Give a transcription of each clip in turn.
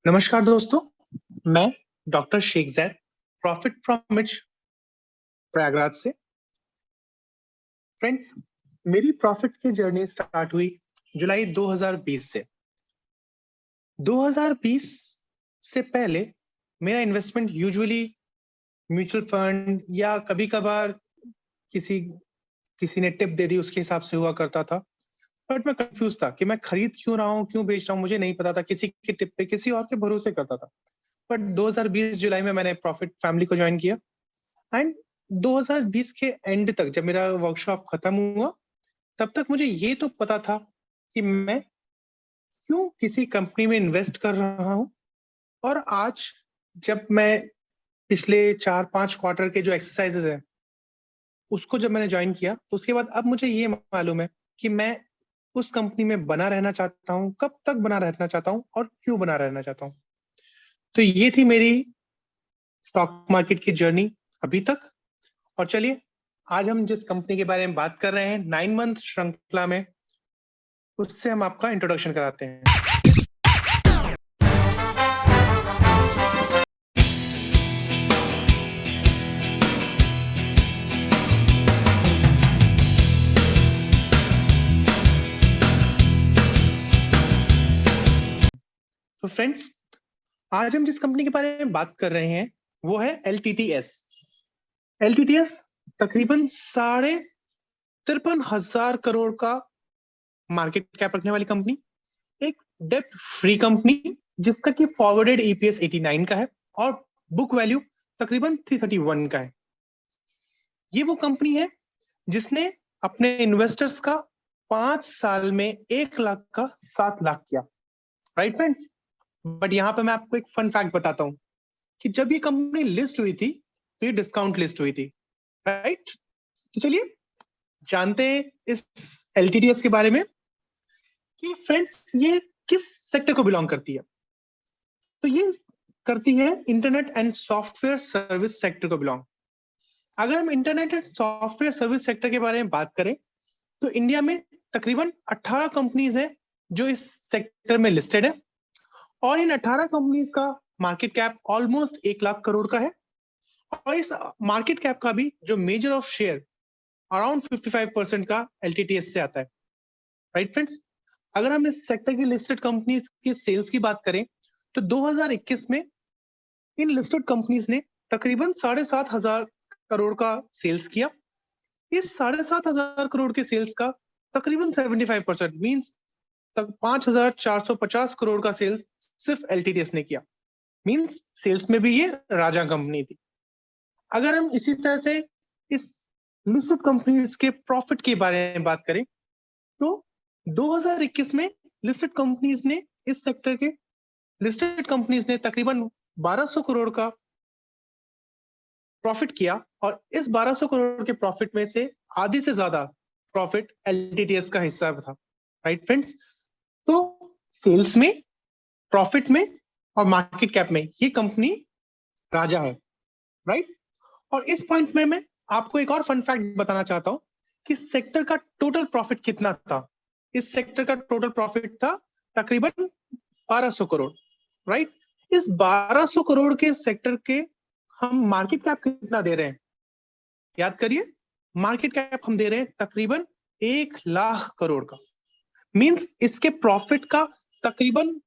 नमस्कार दोस्तों, मैं doctor Sheikh Zaid, profit from मिच प्रयागराज से। फ्रेंड्स, मेरी प्रॉफिट की जर्नी स्टार्ट हुई जुलाई 2020 से। 2020 से पहले मेरा इन्वेस्टमेंट यूजुअली म्यूचुअल फंड या कभी कभार किसी किसी ने टिप दे दी उसके हिसाब से हुआ करता था। बट मैं कंफ्यूज था कि मैं खरीद क्यों रहा हूँ, क्यों बेच रहा हूँ, मुझे नहीं पता था। किसी के टिप पे, किसी और के भरोसे करता था। बट 2020 जुलाई में मैंने प्रॉफिट फैमिली को ज्वाइन किया एंड 2020 के एंड तक जब मेरा वर्कशॉप खत्म हुआ, तब तक मुझे ये तो पता था कि मैं क्यों किसी कंपनी में इन्वेस्ट कर रहा हूँ। और आज जब मैं पिछले 4-5 क्वार्टर के जो एक्सरसाइजेज है उसको जब मैंने ज्वाइन किया, तो उसके बाद अब मुझे ये मालूम है कि मैं उस कंपनी में बना रहना चाहता हूँ, कब तक बना रहना चाहता हूँ और क्यों बना रहना चाहता हूँ। तो ये थी मेरी स्टॉक मार्केट की जर्नी अभी तक। और चलिए, आज हम जिस कंपनी के बारे में बात कर रहे हैं 9 मंथ श्रृंखला में, उससे हम आपका इंट्रोडक्शन कराते हैं। तो फ्रेंड्स, आज हम जिस कंपनी के बारे में बात कर रहे हैं वो है LTTS। LTTS तकरीबन 53,500 करोड़ का मार्केट कैप रखने वाली कंपनी, एक डेप्ट फ्री कंपनी जिसका कि फॉरवर्डेड EPS 89 का है और बुक वैल्यू तकरीबन 331 का है। ये वो कंपनी है जिसने अपने इन्वेस्टर्स का 5 साल में 1 लाख का 7 लाख किया। Right friends? बट यहाँ पे मैं आपको एक फन फैक्ट बताता हूँ कि जब ये कंपनी लिस्ट हुई थी तो ये डिस्काउंट लिस्ट हुई थी। राइट? तो चलिए जानते हैं इस LTTS के बारे में कि फ्रेंड्स ये किस सेक्टर को बिलोंग करती है। तो ये करती है internet and software service sector को बिलोंग। अगर हम internet and software service sector के बारे में बात करें तो इंडिया में तकरीबन 18 कंपनीज है जो इस सेक्टर में लिस्टेड है। और इन 18 कंपनीज का market cap almost 1 lakh crore का है। और इस मार्केट कैप का भी जो मेजर ऑफ शेयर अराउंड 55% का LTTS से आता है। Right friends? अगर हम इस सेक्टर की लिस्टेड कंपनीज की सेल्स की बात करें तो 2021 में इन लिस्टेड कंपनीज ने तकरीबन 7,500 करोड़ का सेल्स किया। इस 7,500 करोड़ के सेल्स का तकरीबन 75% मीन्स तक 5,450 करोड़ का सेल्स सिर्फ LTTS ने किया। मीन्स सेल्स में भी ये राजा कंपनी थी। अगर हम इसी तरह से इस लिस्टेड कंपनीज के प्रॉफिट के बारे में बात करें तो 2021 में लिस्टेड कंपनीज ने इस सेक्टर के लिस्टेड कंपनीज ने तकरीबन 1200 करोड़ का प्रॉफिट किया। और इस 1200 करोड़ के प्रॉफिट में से आधी से ज्यादा प्रॉफिट LTTS का हिस्सा था। Right friends? तो सेल्स में, प्रॉफिट में और मार्केट कैप में ये कंपनी राजा है। राइट? और इस पॉइंट में मैं आपको एक और फन फैक्ट बताना चाहता हूं कि सेक्टर का टोटल प्रॉफिट कितना था। इस सेक्टर का टोटल प्रॉफिट था तकरीबन 1200 करोड़। राइट? इस 1200 करोड़ के सेक्टर के हम मार्केट कैप कितना दे रहे हैं? याद करिए, मार्केट कैप हम दे रहे हैं तकरीबन 1 लाख करोड़ का। मींस इसके प्रॉफिट का तकरीबन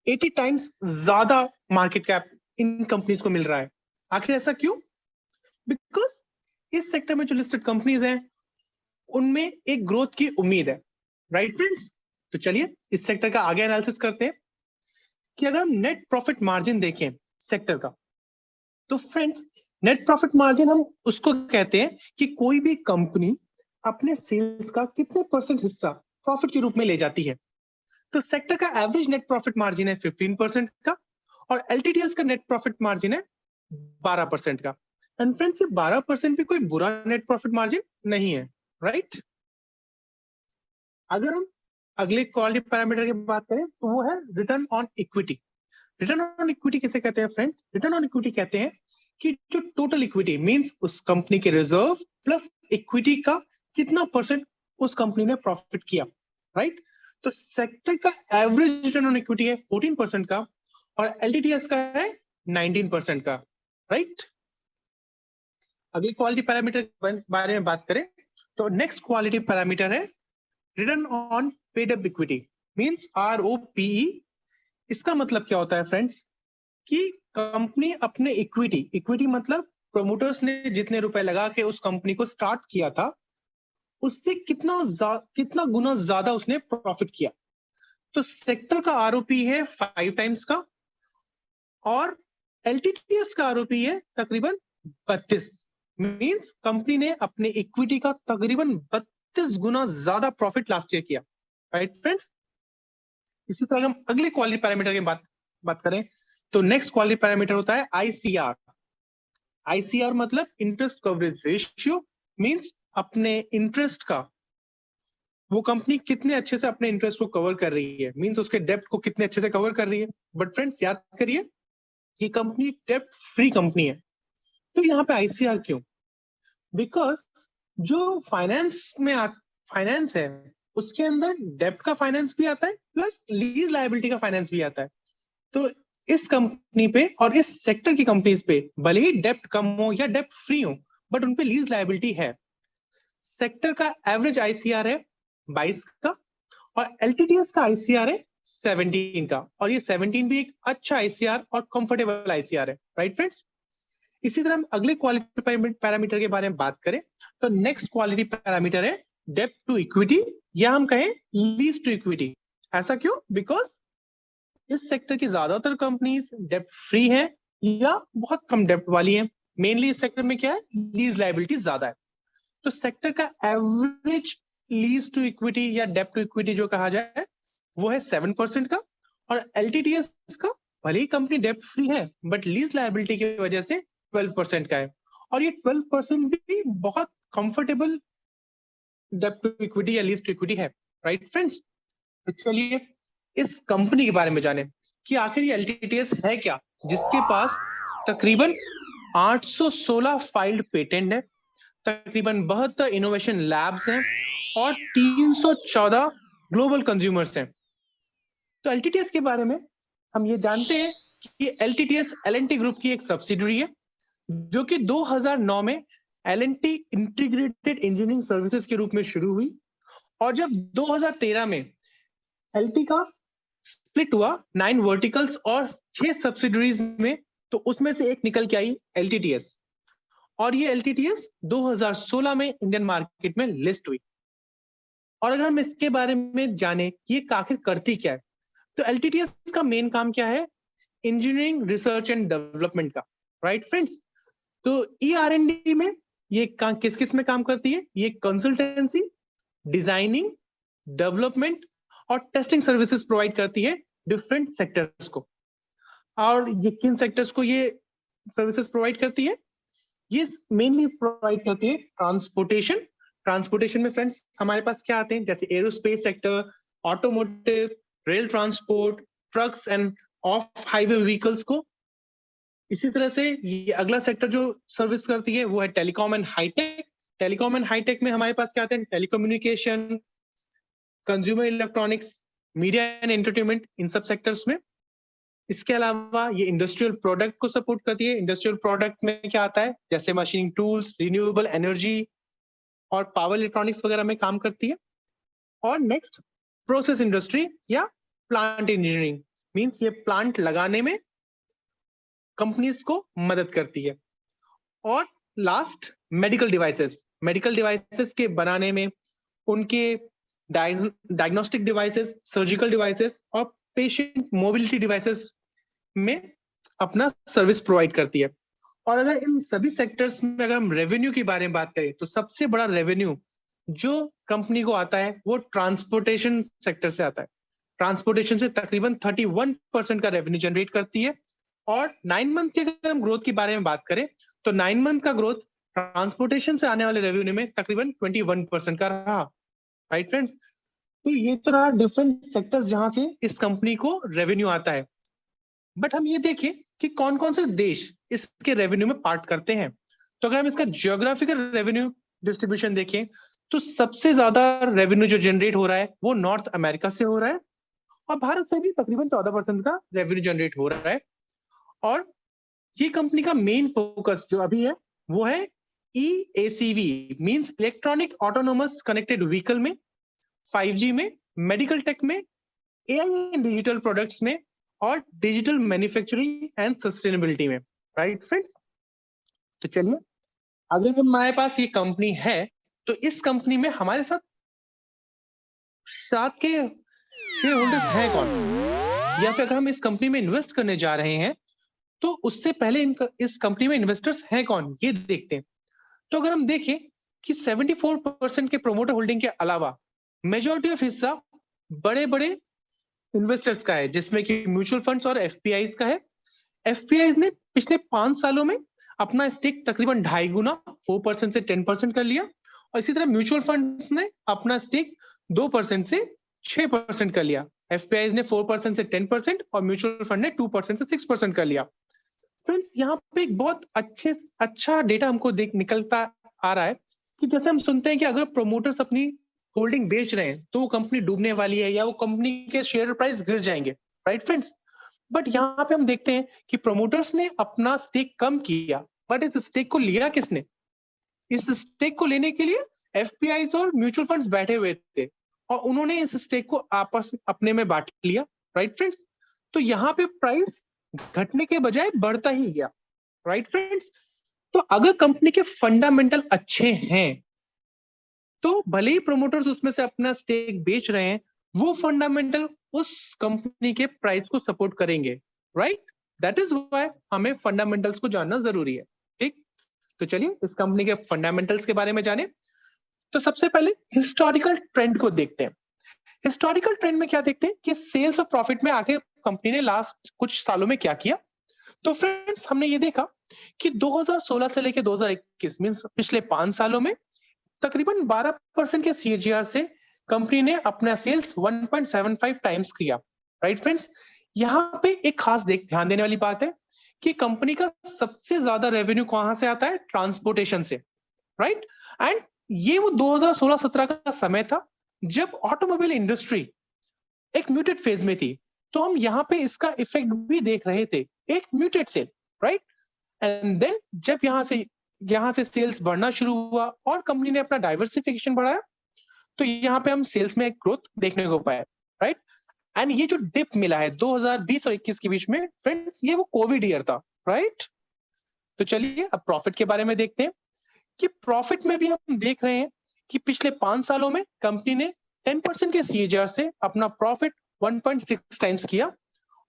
80 टाइम्स ज्यादा मार्केट कैप इन कंपनीज को मिल रहा है। आखिर ऐसा क्यों? बिकॉज इस सेक्टर में जो लिस्टेड कंपनीज हैं उनमें एक ग्रोथ की उम्मीद है। Right friends? तो चलिए इस सेक्टर का आगे एनालिसिस करते हैं कि अगर हम नेट प्रॉफिट मार्जिन देखें सेक्टर का, तो फ्रेंड्स नेट प्रॉफिट मार्जिन हम उसको कहते हैं कि कोई भी कंपनी अपने सेल्स का कितने परसेंट हिस्सा प्रॉफिट के रूप में ले जाती है। तो सेक्टर का एवरेज नेट प्रॉफिट मार्जिन है 15% का और LTTS का नेट प्रॉफिट मार्जिन है 12% का। एंड फ्रेंड्स, ये 12% भी कोई बुरा नेट प्रॉफिट मार्जिन नहीं है। राइट? अगर हम अगले क्वालिटी पैरामीटर की बात करें तो वो है return on equity. Return on equity किसे कहते हैं फ्रेंड्स? रिटर्न ऑन इक्विटी कहते हैं कि जो टोटल इक्विटी मींस उस कंपनी के रिजर्व प्लस इक्विटी का कितना परसेंट उस कंपनी ने प्रॉफिट किया। राइट? तो सेक्टर का एवरेज रिटर्न ऑन इक्विटी है 14% का और एलटीटीएस का है 19% का, राइट। अगली क्वालिटी पैरामीटर के बारे में बात करें तो नेक्स्ट क्वालिटी पैरामीटर है return on paid up equity, means ROPE। इसका मतलब क्या होता है फ्रेंड्स कि कंपनी अपने इक्विटी मतलब प्रोमोटर्स ने जितने रुपए लगा के उस कंपनी को स्टार्ट किया था उससे कितना गुना ज्यादा उसने प्रॉफिट किया। तो सेक्टर का ROPE है 5 टाइम्स का और एलटीटीएस का ROPE है तकरीबन 32, मींस कंपनी ने अपने इक्विटी का तकरीबन 32 गुना ज्यादा प्रॉफिट लास्ट ईयर किया, राइट फ्रेंड्स। इसी तरह हम अगले क्वालिटी पैरामीटर की बात करें तो नेक्स्ट क्वालिटी पैरामीटर होता है ICR। ICR मतलब इंटरेस्ट कवरेज रेशियो, मींस अपने इंटरेस्ट का वो कंपनी कितने अच्छे से अपने इंटरेस्ट को कवर कर रही है, मींस उसके डेप्ट को कितने अच्छे से कवर कर रही है। बट फ्रेंड्स याद करिए कि कंपनी डेप्ट फ्री कंपनी है, तो यहाँ पे ICR क्यों? बिकॉज जो फाइनेंस है उसके अंदर डेप्ट का फाइनेंस भी आता है प्लस लीज लायबिलिटी का फाइनेंस भी आता है। तो इस कंपनी पे और इस सेक्टर की कंपनीज पे भले ही डेप्ट कम हो या डेप्ट फ्री हो बट उनपे लीज लायबिलिटी है। सेक्टर का एवरेज ICR है 22 का और एलटीटीएस का ICR है 17 का, और ये 17 भी एक अच्छा ICR और कंफर्टेबल ICR है, राइट फ्रेंड्स। इसी तरह हम अगले क्वालिटी पैरामीटर के बारे में बात करें तो नेक्स्ट क्वालिटी पैरामीटर है डेप्ट टू इक्विटी या हम कहें लीज टू इक्विटी। ऐसा क्यों? बिकॉज इस सेक्टर की ज्यादातर कंपनीज डेप्ट फ्री है या बहुत कम डेप्ट वाली है। मेनली इस सेक्टर में क्या है, लीज लायबिलिटी ज्यादा है। तो सेक्टर का एवरेज लीज टू इक्विटी या डेप्ट टू इक्विटी जो कहा जाए वो है 7% का, और एलटीटीएस का भले ही कंपनी डेप्ट फ्री है बट लीज लायबिलिटी की वजह से 12% का है, और ये 12% भी बहुत कंफर्टेबल डेप्ट टू इक्विटी या लीज टू इक्विटी है, राइट फ्रेंड्स। तो चलिए इस कंपनी के बारे में जाने कि आखिर ये एलटीटीएस है क्या, जिसके पास तकरीबन 816 फाइल्ड पेटेंट है, तकरीबन 72 इनोवेशन लैब्स हैं और 314 ग्लोबल कंज्यूमर्स हैं। तो एलटीटीएस के बारे में हम ये जानते हैं कि एलटीटीएस एलएनटी ग्रुप की एक सब्सिडरी है जो कि 2009 में एलएनटी इंटीग्रेटेड इंजीनियरिंग सर्विसेज के रूप में शुरू हुई, और जब 2013 में एलटी का स्प्लिट हुआ 9 वर्टिकल्स और 6 सब्सिडरीज में, तो उसमें से एक निकल के आई एलटीटीएस, और ये एलटीटीएस 2016 में इंडियन मार्केट में लिस्ट हुई। और अगर हम इसके बारे में जाने कि ये आखिर करती क्या है, तो एलटीटीएस का मेन काम क्या है, इंजीनियरिंग रिसर्च एंड डेवलपमेंट का, राइट फ्रेंड्स। तो ER&D में ये किस किस में काम करती है, ये कंसल्टेंसी, डिजाइनिंग, डेवलपमेंट और टेस्टिंग सर्विसेज प्रोवाइड करती है डिफरेंट सेक्टर्स को। और ये किन सेक्टर्स को ये सर्विसेज प्रोवाइड करती है, ये मेनली प्रोवाइड करती है ट्रांसपोर्टेशन में फ्रेंड्स हमारे पास क्या आते हैं, जैसे aerospace sector, automotive, rail transport, trucks end of highway vehicles को। इसी तरह से ये अगला सेक्टर जो सर्विस करती है वो है टेलीकॉम एंड हाईटेक में हमारे पास क्या आते हैं, telecommunication, consumer electronics, media and entertainment, इन सब सेक्टर्स में। इसके अलावा ये इंडस्ट्रियल प्रोडक्ट को सपोर्ट करती है। इंडस्ट्रियल प्रोडक्ट में क्या आता है, जैसे मशीनिंग टूल्स, रिन्यूएबल एनर्जी और पावर इलेक्ट्रॉनिक्स वगैरह में काम करती है। और नेक्स्ट प्रोसेस इंडस्ट्री या प्लांट इंजीनियरिंग, मींस ये प्लांट लगाने में कंपनीज को मदद करती है। और लास्ट मेडिकल डिवाइसेस के बनाने में, उनके डायग्नोस्टिक डिवाइसेस, सर्जिकल डिवाइसेस और पेशेंट मोबिलिटी डिवाइसेस में अपना सर्विस प्रोवाइड करती है। और अगर इन सभी सेक्टर्स में अगर हम रेवेन्यू के बारे में बात करें तो सबसे बड़ा रेवेन्यू जो कंपनी को आता है वो ट्रांसपोर्टेशन सेक्टर से आता है। ट्रांसपोर्टेशन से तकरीबन 31% का रेवेन्यू जनरेट करती है। और 9 मंथ के अगर हम ग्रोथ के बारे में बात करें तो 9 मंथ का ग्रोथ ट्रांसपोर्टेशन से आने वाले रेवेन्यू में तकरीबन 21% का रहा, राइट फ्रेंड्स। तो ये तो रहा डिफरेंट सेक्टर्स जहां से इस कंपनी को रेवेन्यू आता है। बट हम ये देखें कि कौन कौन से देश इसके रेवेन्यू में पार्ट करते हैं। तो अगर हम इसका जियोग्राफिकल रेवेन्यू डिस्ट्रीब्यूशन देखें तो सबसे ज्यादा रेवेन्यू जो जनरेट हो रहा है वो नॉर्थ अमेरिका से हो रहा है, और भारत से भी तकरीबन 14% का रेवेन्यू जनरेट हो रहा है। और ये कंपनी का मेन फोकस जो अभी है वो है EACV, means electronic autonomous connected vehicle में, 5G में, मेडिकल टेक में, AI एंड डिजिटल प्रोडक्ट्स में, और डिजिटल मैन्युफैक्चरिंग एंड सस्टेनेबिलिटी में। राइट फ्रेंड्स, तो चलिए, अगर हमारे पास ये कंपनी है तो इस कंपनी में हमारे साथ साथ के शेयर होल्डर्स हैं कौन, या फिर अगर हम इस कंपनी में इन्वेस्ट करने जा रहे हैं तो उससे पहले इस कंपनी में इन्वेस्टर्स हैं कौन, ये देखते हैं। तो अगर हम देखें कि 74% के प्रोमोटर होल्डिंग के अलावा मेजॉरिटी ऑफ हिस्सा बड़े बड़े इन्वेस्टर्स का है, जिसमें कि म्यूचुअल फंड्स और एफपीआईज का है। एफपीआईज ने पिछले 5 सालों में अपना स्टेक तकरीबन 2.5 गुना 4% से 10% कर लिया, और इसी तरह म्यूचुअल फंड्स ने अपना स्टेक 2% से 6% कर लिया। एफपीआईज ने 4% से 10% और म्यूचुअल फंड ने 2% से 6% कर लिया। फ्रेंड्स, यहाँ पे एक बहुत अच्छा डेटा हमको देख निकलता आ रहा है कि जैसे हम सुनते हैं कि अगर प्रोमोटर्स अपनी होल्डिंग बेच रहे हैं तो वो कंपनी डूबने वाली है या वो कंपनी के शेयर प्राइस गिर जाएंगे। राइट फ्रेंड्स, बट यहाँ पे हम देखते हैं कि प्रोमोटर्स ने अपना स्टेक कम किया, बट इस स्टेक को लिया किसने? इस स्टेक को लेने के लिए एफपीआईज और म्यूचुअल फंड्स बैठे हुए थे और उन्होंने इस स्टेक को आपस अपने में बांट लिया। राइट फ्रेंड्स, तो यहाँ पे प्राइस घटने के बजाय बढ़ता ही गया। राइट फ्रेंड्स, तो अगर कंपनी के फंडामेंटल अच्छे हैं तो भले ही प्रोमोटर्स उसमें से अपना स्टेक बेच रहे हैं, वो फंडामेंटल उस कंपनी के प्राइस को सपोर्ट करेंगे। राइट, दैट इज व्हाई हमें फंडामेंटल्स को जानना जरूरी है। ठीक, तो चलिए इस कंपनी के फंडामेंटल्स के बारे में जाने। तो सबसे पहले हिस्टोरिकल ट्रेंड को देखते हैं। हिस्टोरिकल ट्रेंड में क्या देखते हैं कि सेल्स और प्रॉफिट में आखिर कंपनी ने लास्ट कुछ सालों में क्या किया। तो फ्रेंड्स, हमने ये देखा कि 2016 से लेकर 2021 मींस पिछले 5 सालों में तकरीबन 12% के सीएजीआर से कंपनी ने अपना सेल्स 1.75 टाइम्स किया। राइट फ्रेंड्स, यहाँ पे एक खास ध्यान देने वाली बात है कि कंपनी का सबसे ज्यादा रेवेन्यू कहां से आता है? ट्रांसपोर्टेशन से। राइट, एंड ये वो 2016-17 का समय था जब ऑटोमोबाइल इंडस्ट्री एक म्यूटेड फेज में थी, तो हम यहाँ पे इसका इफेक्ट भी देख रहे थे, एक muted cell. Right, and then जब यहाँ से सेल्स बढ़ना शुरू हुआ और कंपनी ने अपना डाइवर्सिफिकेशन बढ़ाया, तो यहाँ पे हम सेल्स में ग्रोथ देखने को पाया। राइट, एंड ये जो डिप मिला है 2020 और 21 के बीच में, फ्रेंड्स, ये वो कोविड ईयर था। राइट, तो चलिए अब प्रॉफिट के बारे में देखते हैं कि प्रॉफिट में भी हम देख रहे हैं कि पिछले 5 सालों में कंपनी ने 10% के सीएजीआर से अपना प्रॉफिट 1.6 टाइम्स किया,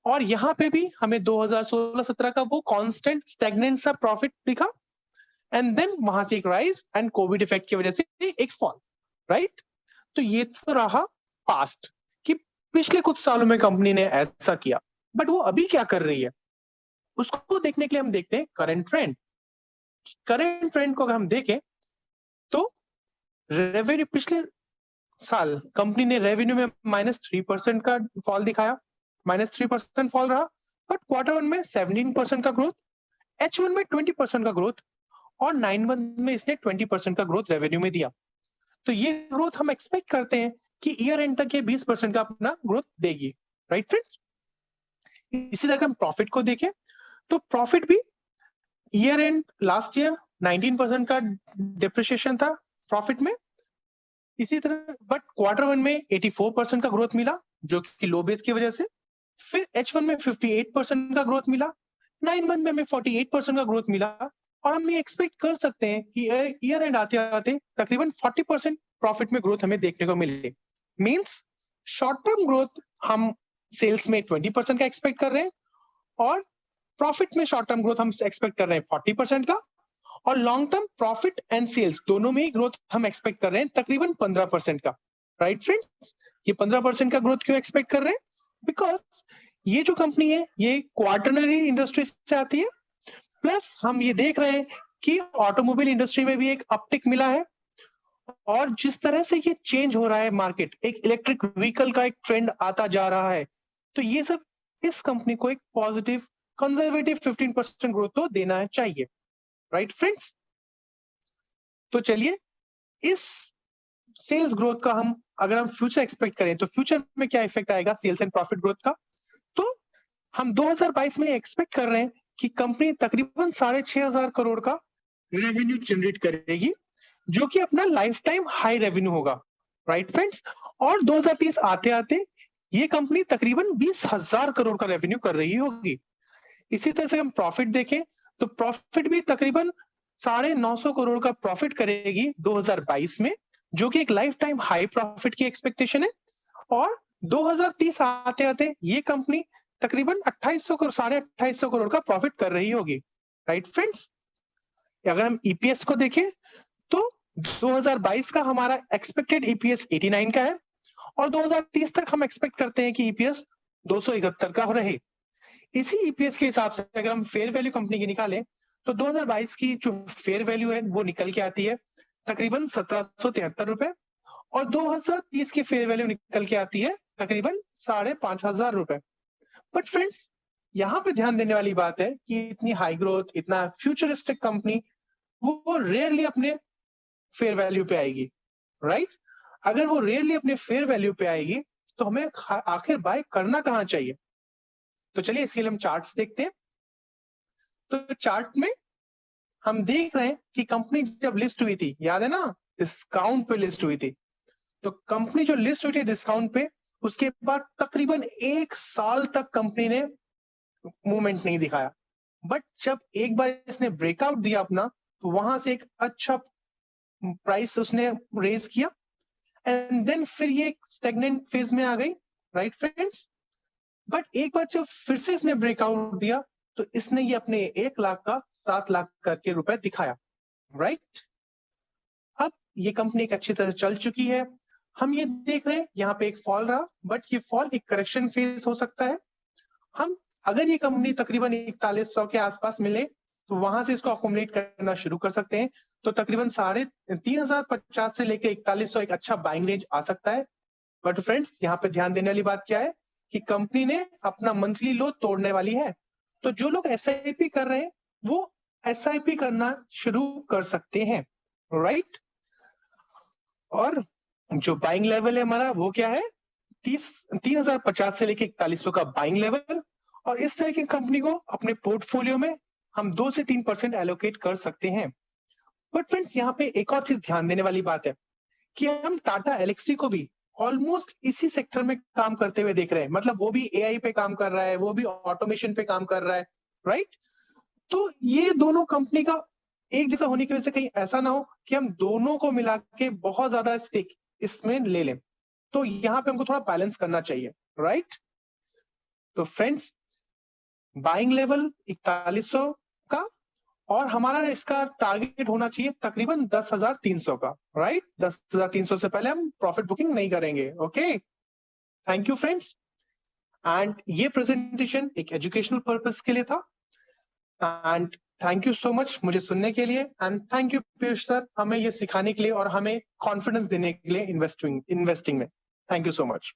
और यहाँ पे भी हमें 2016-17 का वो कांस्टेंट स्टैग्नेंट सा प्रॉफिट दिखा, एंड देन वहां से एक राइज एंड कोविड इफेक्ट की वजह से एक फॉल। राइट, तो ये तो रहा पास्ट कि पिछले कुछ सालों में कंपनी ने ऐसा किया, बट वो अभी क्या कर रही है उसको देखने के लिए हम देखते हैं करंट ट्रेंड। करंट ट्रेंड को अगर हम देखें तो रेवेन्यू पिछले साल कंपनी ने रेवेन्यू में -3% का फॉल दिखाया, -3% फॉल रहा, बट क्वार्टर 1 में 17% का ग्रोथ, H1 में 20% का ग्रोथ, और 9 मंथ में इसने 20% का ग्रोथ रेवेन्यू में दिया। तो ये ग्रोथ हम एक्सपेक्ट करते हैं कि ईयर एंड तक ये 20% का अपना ग्रोथ देगी। राइट फ्रेंड्स, इसी तरह हम प्रॉफिट को देखें तो प्रॉफिट भी ईयर एंड लास्ट ईयर 19% का डिप्रिशिएशन था प्रॉफिट में, इसी तरह बट क्वार्टर 1 में 84% का ग्रोथ मिला जो कि लो बेस की वजह से, फिर H1 में 58% का ग्रोथ मिला, 9 मंथ में हमें 48% का ग्रोथ मिला, और हम ये एक्सपेक्ट कर सकते हैं कि ईयर एंड आते आते तकरीबन 40% प्रॉफिट में ग्रोथ हमें देखने को मिले। मींस शॉर्ट टर्म ग्रोथ हम सेल्स में 20% का एक्सपेक्ट कर रहे हैं, और प्रॉफिट में शॉर्ट टर्म ग्रोथ हम एक्सपेक्ट कर रहे हैं 40% का, और long term profit and sales दोनों में ही ग्रोथ हम एक्सपेक्ट कर रहे हैं तकरीबन 15% का। राइट फ्रेंड्स, ये 15% का ग्रोथ क्यों एक्सपेक्ट कर रहे हैं? बिकॉज ये जो कंपनी है ये क्वार्टरनरी इंडस्ट्री से आती है, प्लस हम ये देख रहे हैं कि ऑटोमोबाइल इंडस्ट्री में भी एक अपटिक मिला है, और जिस तरह से ये चेंज हो रहा है मार्केट, एक इलेक्ट्रिक व्हीकल का एक ट्रेंड आता जा रहा है, तो ये सब इस कंपनी को एक पॉजिटिव कंजर्वेटिव 15% ग्रोथ तो देना है चाहिए। राइट फ्रेंड्स, तो चलिए इस सेल्स ग्रोथ का अगर हम फ्यूचर एक्सपेक्ट करें तो फ्यूचर में क्या इफेक्ट आएगा सेल्स एंड प्रॉफिट ग्रोथ का, तो हम 2022 में एक्सपेक्ट कर रहे हैं कि कंपनी तकरीबन 6,500 करोड़ का रेवेन्यू जनरेट करेगी, जो कि अपना लाइफ टाइम हाई रेवेन्यू होगा, राइट फ्रेंड्स। और 2030 आते आते ये कंपनी तकरीबन 20,000 करोड़ का रेवेन्यू कर रही होगी। इसी तरह से हम प्रॉफिट देखें तो प्रॉफिट भी तकरीबन 950 करोड़ का प्रॉफिट करेगी 2022 में, जो कि एक लाइफ टाइम हाई प्रॉफिट की एक्सपेक्टेशन है। और 2030 आते आते ये कंपनी तकरीबन 2800 करोड़ 2850 करोड़ का प्रॉफिट कर रही होगी, राइट फ्रेंड्स। अगर हम ईपीएस को देखें तो 2022 का हमारा एक्सपेक्टेड ईपीएस 89 का है और 2030 तक हम एक्सपेक्ट करते हैं कि ईपीएस 271 का रहे। इसी ईपीएस के हिसाब से अगर हम फेयर वैल्यू कंपनी की निकालें तो 2022 की जो फेयर वैल्यू है वो निकल के आती है तकरीबन 1773 रुपए और 2030 की फेयर वैल्यू निकल के आती है तकरीबन 5,500 रुपए। बट फ्रेंड्स यहाँ पे ध्यान देने वाली बात है कि इतनी हाई ग्रोथ, इतना फ्यूचरिस्टिक कंपनी वो रेयरली अपने फेयर वैल्यू पे आएगी, राइट। अगर वो रेयरली अपने फेयर वैल्यू पे आएगी तो हमें आखिर बाय करना कहाँ चाहिए। तो चलिए इसके लिए हम चार्ट्स देखते हैं। तो चार्ट में हम देख रहे हैं कि कंपनी जब लिस्ट हुई थी, याद है ना, डिस्काउंट पे लिस्ट हुई थी। तो कंपनी जो लिस्ट हुई थी डिस्काउंट पे, उसके बाद तकरीबन 1 साल तक कंपनी ने मूवमेंट नहीं दिखाया। बट जब एक बार इसने ब्रेकआउट दिया अपना, तो वहां से एक अच्छा प्राइस उसने रेज किया एंड देन फिर ये स्टेगनेंट फेज में आ गई, राइट फ्रेंड्स। बट एक बार जब फिर से इसने ब्रेकआउट दिया तो इसने ये अपने 1 लाख का 7 लाख करके रुपए दिखाया, राइट। अब ये कंपनी एक अच्छी तरह से चल चुकी है। हम ये देख रहे हैं यहाँ पे एक फॉल रहा, बट ये फॉल एक करेक्शन फेज हो सकता है। हम अगर ये कंपनी तकरीबन 4100 के आसपास मिले तो वहां से इसको अकोमोडेट करना शुरू कर सकते हैं। तो तकरीबन 3,350 से लेकर 4100 एक अच्छा बाइंग रेंज आ सकता है। बट फ्रेंड्स यहाँ पे ध्यान देने वाली बात क्या है कि कंपनी ने अपना मंथली लो तोड़ने वाली है। तो जो लोग एसआईपी कर रहे हैं वो एसआईपी करना शुरू कर सकते हैं, राइट। और जो बाइंग लेवल है हमारा वो क्या है, 3,050 से लेके 4100 का बाइंग लेवल। और इस तरह की कंपनी को अपने पोर्टफोलियो में हम 2 से 3% एलोकेट कर सकते हैं। बट फ्रेंड्स यहाँ पे एक और चीज ध्यान देने वाली बात है कि हम टाटा एलेक्सी को भी ऑलमोस्ट इसी सेक्टर में काम करते हुए देख रहे हैं। मतलब वो भी एआई पे काम कर रहा है, वो भी ऑटोमेशन पे काम कर रहा है, राइट। तो ये दोनों कंपनी का एक जैसा होने की वजह से कहीं ऐसा ना हो कि हम दोनों को मिला के बहुत ज्यादा स्टेक इसमें ले लें। तो यहाँ पे हमको थोड़ा बैलेंस करना चाहिए, राइट। तो फ्रेंड्स बाइंग लेवल 4100 का और हमारा इसका टारगेट होना चाहिए तकरीबन 10,300 का, राइट। 10,300 से पहले हम प्रॉफिट बुकिंग नहीं करेंगे, okay. Thank you friends. And ये प्रेजेंटेशन एक एजुकेशनल पर्पस के लिए था। And thank you so much मुझे सुनने के लिए। And thank you Piyush sir हमें ये सिखाने के लिए और हमें कॉन्फिडेंस देने के लिए इन्वेस्टिंग में। Thank you so much.